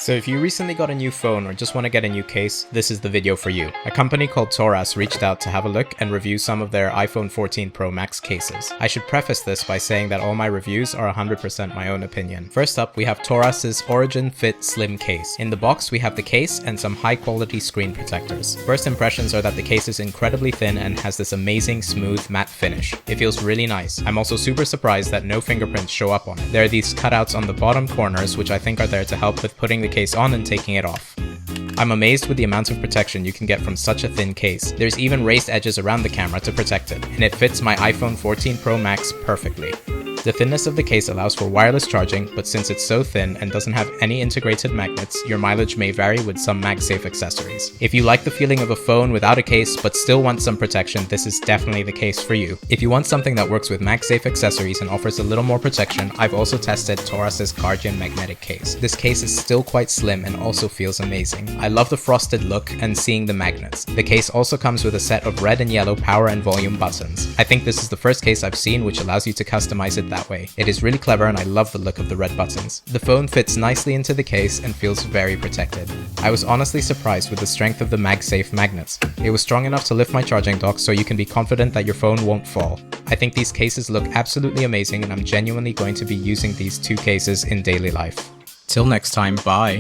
So if you recently got a new phone or just want to get a new case, this is the video for you. A company called Torras reached out to have a look and review some of their iPhone 14 Pro Max cases. I should preface this by saying that all my reviews are 100% my own opinion. First up, we have Torras OriginFit Slim Case. In the box, we have the case and some high quality screen protectors. First impressions are that the case is incredibly thin and has this amazing smooth matte finish. It feels really nice. I'm also super surprised that no fingerprints show up on it. There are these cutouts on the bottom corners which I think are there to help with putting the case on and taking it off. I'm amazed with the amount of protection you can get from such a thin case. There's even raised edges around the camera to protect it, and it fits my iPhone 14 Pro Max perfectly. The thinness of the case allows for wireless charging, but since it's so thin and doesn't have any integrated magnets, your mileage may vary with some MagSafe accessories. If you like the feeling of a phone without a case but still want some protection, this is definitely the case for you. If you want something that works with MagSafe accessories and offers a little more protection, I've also tested Torras Guardian Magnetic case. This case is still quite slim and also feels amazing. I love the frosted look and seeing the magnets. The case also comes with a set of red and yellow power and volume buttons. I think this is the first case I've seen which allows you to customize it that way. It is really clever and I love the look of the red buttons. The phone fits nicely into the case and feels very protected. I was honestly surprised with the strength of the MagSafe magnets. It was strong enough to lift my charging dock, so you can be confident that your phone won't fall. I think these cases look absolutely amazing and I'm genuinely going to be using these two cases in daily life. Till next time, bye!